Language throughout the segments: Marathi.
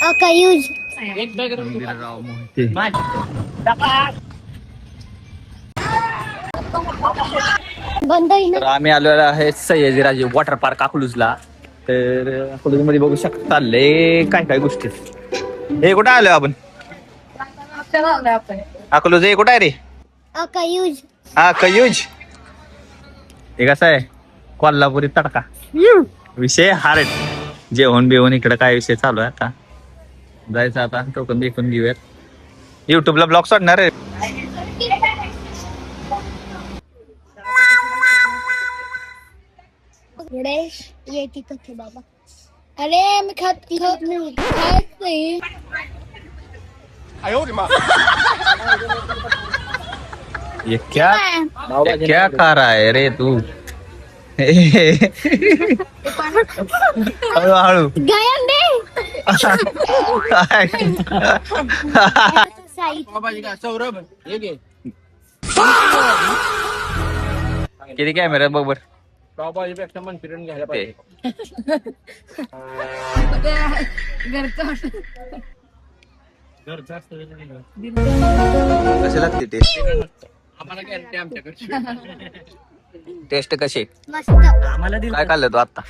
कयूज मंदिरराव मोहिते. बंद आहे तर ना. आम्ही आलेलो आहे सयाजीराजे वॉटर पार्क अकलूजला. तर अकलूज मध्ये बघू शकता लय काय काय गोष्टी. हे कुठं आलोय आपण? अकलूज हे कुठं आहे रे? कयूज हा कयूज. हे कसं आहे कोल्हापुरी तडका विषय हार्ड. जेवण बिवण इकडे काय विषय चालू आहे आता. जायचं आता टोकन बिकून घेऊयात. युट्यूबला ब्लॉग सोडणार आहे. ये तिथं थे बाबा. अरे मी खात नाही. ये क्या खा रहा है रे तू? हळूहळू. सौरभ किती कॅमेरा बरोबर पावभाजीपेक्षा मंचुरियन घ्यायला पाहिजे. कसे लागते टेस्ट? आम्हाला गॅरंटी आमच्याकडची. टेस्ट कशी? मस्त. काय खाल्लं तू आता?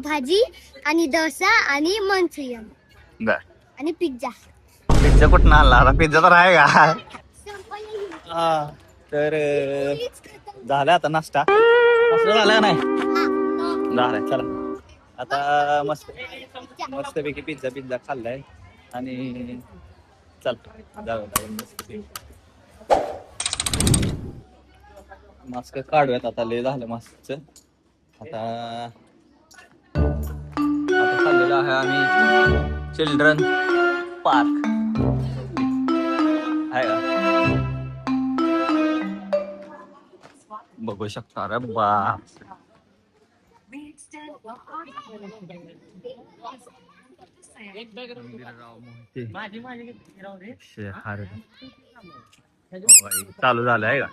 भाजी आणि डोसा आणि मंचुरियन बर. आणि पिझ्झा. पिझ्झा कुठं आणला? आता पिझ्झा तर आहे का? तर झालं आता नाश्ता. नाश्ता झाला का नाही? झालाय. चला आता मस्तपैकी पिझ्झा खाल्लाय आणि चल जाऊ मास्क काढूयात आता. लय झालं मास्कच. आता चाललेलो आहे आम्ही चिल्ड्रन पार्क आहे का बघू शकता. रे बाप चालू झालं आहे का?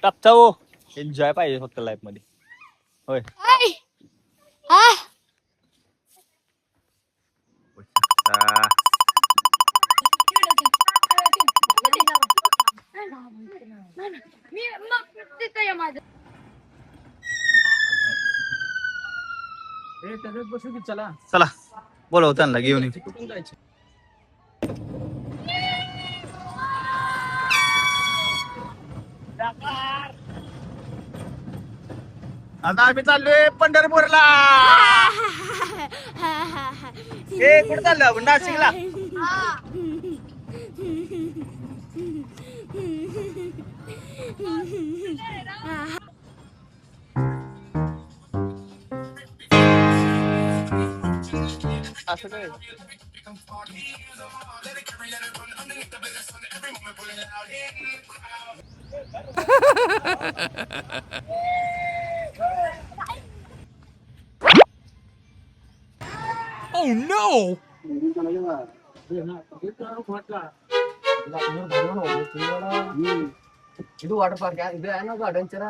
टपचा हो एन्जॉय पाहिजे फक्त लाईफ मध्ये. होय चला बोलव त्यांना घेऊन ये. आता आम्ही चाललोय पंढरपूरला. हे कुठे चाललो आपण? नाशिकला. असं काय Oh no! ಇದು ವಾಟರ್ ಪಾರ್ಕ್ ಇದು ಏನೋ adventure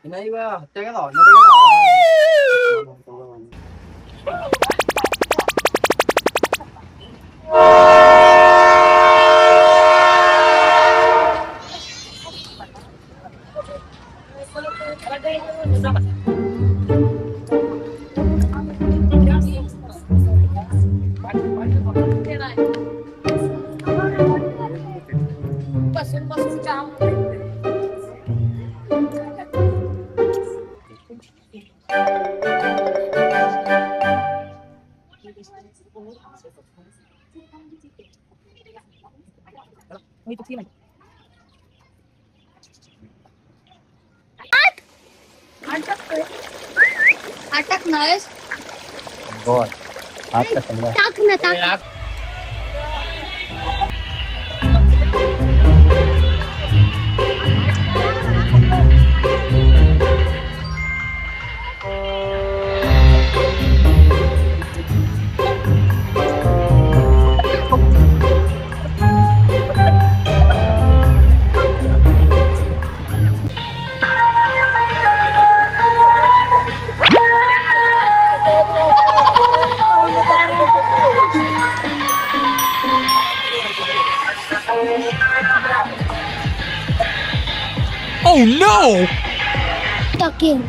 Ini ba, teka daw, बसून बसून जाम अटक नाहीस बोल आता समजा टाक ना टाक Oh no! टाकेन